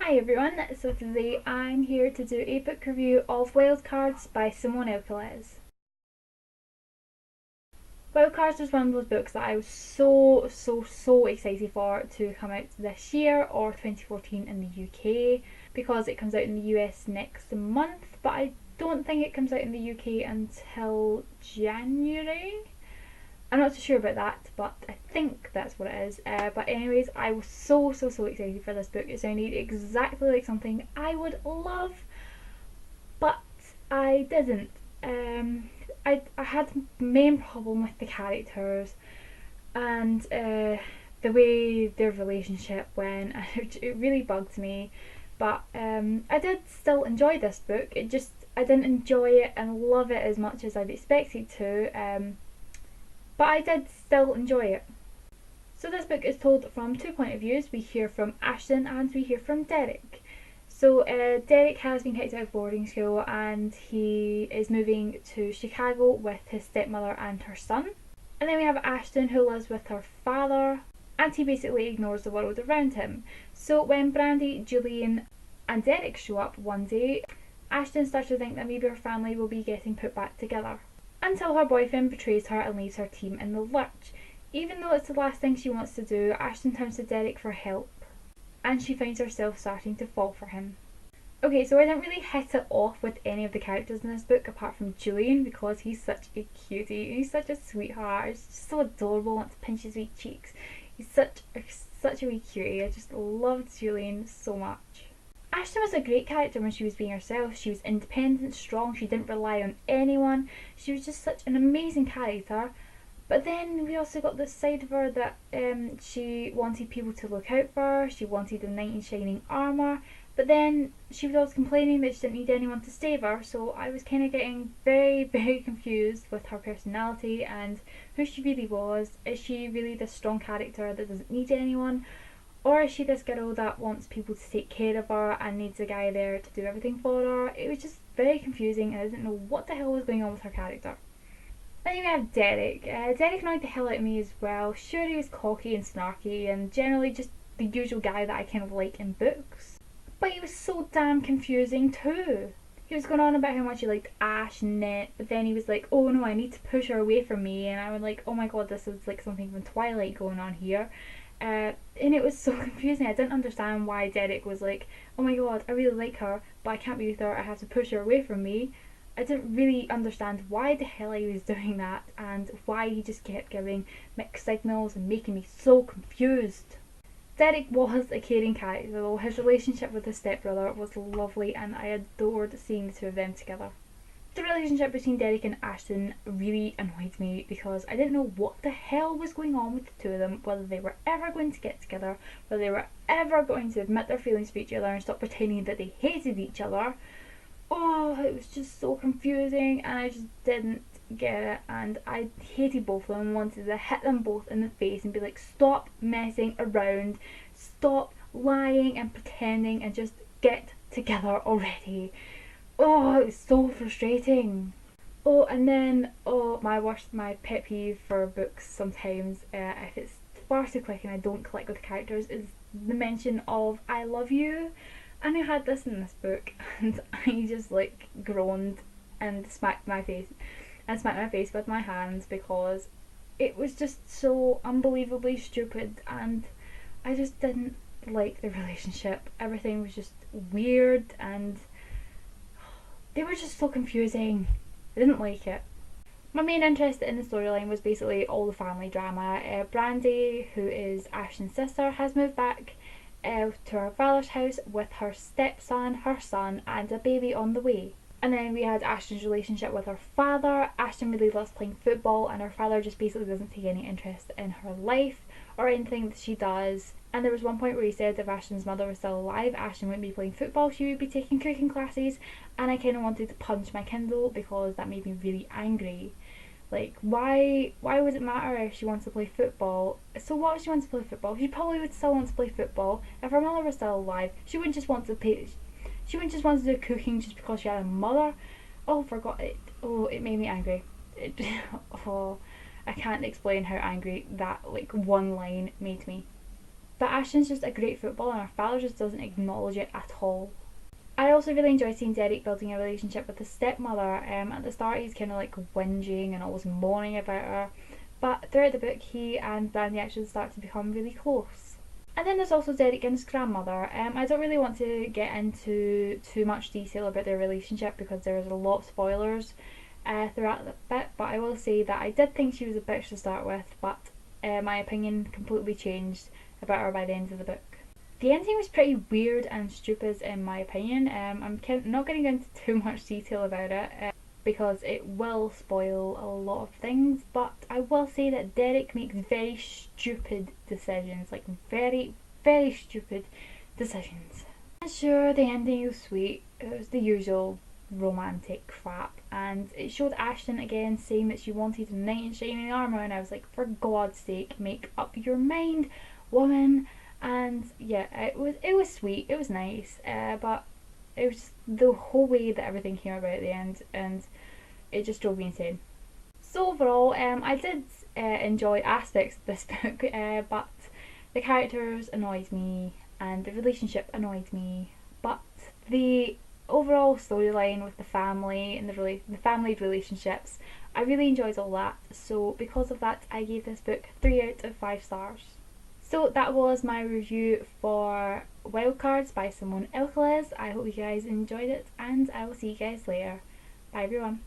Hi everyone, so today I'm here to do a book review of Wildcards by Simone Elkeles. Wildcards was one of those books that I was so excited for to come out this year or 2014 in the UK because it comes out in the US next month, but I don't think it comes out in the UK until January. I'm not too sure about that, but I think that's what it is. But anyways, I was so excited for this book. It sounded exactly like something I would love, but I didn't. I had a main problem with the characters and the way their relationship went. It really bugged me, but I did still enjoy this book. I didn't enjoy it and love it as much as I'd expected to. But I did still enjoy it. So this book is told from two point of views. We hear from Ashton and we hear from Derek. So Derek has been kicked out of boarding school and he is moving to Chicago with his stepmother and her son. And then we have Ashton, who lives with her father, and he basically ignores the world around him. So when Brandy, Julian and Derek show up one day, Ashton starts to think that maybe her family will be getting put back together, until her boyfriend betrays her and leaves her team in the lurch. Even though it's the last thing she wants to do, Ashton turns to Derek for help, and she finds herself starting to fall for him. Okay, so I didn't really hit it off with any of the characters in this book apart from Julian, because he's such a cutie. He's such a sweetheart. He's just so adorable, wants to pinch his wee cheeks. He's such a wee cutie. I just loved Julian so much. Ashton was a great character when she was being herself. She was independent, strong, she didn't rely on anyone. She was just such an amazing character. But then we also got this side of her that she wanted people to look out for her, she wanted a knight in shining armour, but then she was always complaining that she didn't need anyone to save her, so I was kind of getting very confused with her personality and who she really was. Is she really this strong character that doesn't need anyone? Or is she this girl that wants people to take care of her and needs a guy there to do everything for her? It was just very confusing and I didn't know what the hell was going on with her character. Then we have Derek. Derek annoyed the hell out of me as well. Sure, he was cocky and snarky and generally just the usual guy that I kind of like in books. But he was so damn confusing too. He was going on about how much he liked Ash and Ned, but then he was like, oh no, I need to push her away from me, and I was like, oh my god, this is like something from Twilight going on here. And it was so confusing. I didn't understand why Derek was like, oh my god, I really like her, but I can't be with her, I have to push her away from me. I didn't really understand why the hell he was doing that and why he just kept giving mixed signals and making me so confused. Derek was a caring character though. His relationship with his stepbrother was lovely and I adored seeing the two of them together. The relationship between Derek and Ashton really annoyed me because I didn't know what the hell was going on with the two of them, whether they were ever going to get together, whether they were ever going to admit their feelings for each other and stop pretending that they hated each other. Oh, it was just so confusing and I just didn't get it, and I hated both of them, wanted to hit them both in the face and be like, stop messing around, stop lying and pretending and just get together already. Oh, it was so frustrating. Oh, and then, my pet peeve for books sometimes, if it's far too quick and I don't click with the characters, is the mention of I love you. And I had this in this book and I just like groaned and smacked my face with my hands because it was just so unbelievably stupid and I just didn't like the relationship. Everything was just weird and they were just so confusing. I didn't like it. My main interest in the storyline was basically all the family drama. Brandy, who is Ashton's sister, has moved back to her father's house with her stepson, her son, and a baby on the way. And then we had Ashton's relationship with her father. Ashton really loves playing football and her father just basically doesn't take any interest in her life or anything that she does. And there was one point where he said if Ashton's mother was still alive, Ashton wouldn't be playing football, she would be taking cooking classes, and I kind of wanted to punch my Kindle because that made me really angry. Like, why would it matter if she wants to play football? So what if she wants to play football? She probably would still want to play football. If her mother was still alive, she wouldn't just want to do cooking just because she had a mother. Oh, forgot it. Oh, it made me angry. I can't explain how angry that like one line made me. But Ashton's just a great footballer and her father just doesn't acknowledge it at all. I also really enjoy seeing Derek building a relationship with his stepmother. At the start he's kind of like whinging and always moaning about her, but throughout the book he and Brandy actually start to become really close. And then there's also Derek and his grandmother. I don't really want to get into too much detail about their relationship because there's a lot of spoilers throughout the bit, but I will say that I did think she was a bitch to start with, but my opinion completely changed about her by the end of the book. The ending was pretty weird and stupid in my opinion. I'm not going to go into too much detail about it because it will spoil a lot of things, but I will say that Derek makes very stupid decisions, like very, very stupid decisions. And sure, the ending was sweet. It was the usual romantic crap, and it showed Ashton again saying that she wanted a knight in shining armour, and I was like, for God's sake, make up your mind, woman. And yeah, it was sweet, it was nice, but it was just the whole way that everything came about at the end, and it just drove me insane. So overall, I did enjoy aspects of this book, but the characters annoyed me and the relationship annoyed me, but the overall storyline with the family and the family relationships, I really enjoyed all that. So because of that, I gave this book 3 out of 5 stars. So that was my review for Wildcards by Simone Elkeles. I hope you guys enjoyed it, and I will see you guys later. Bye everyone.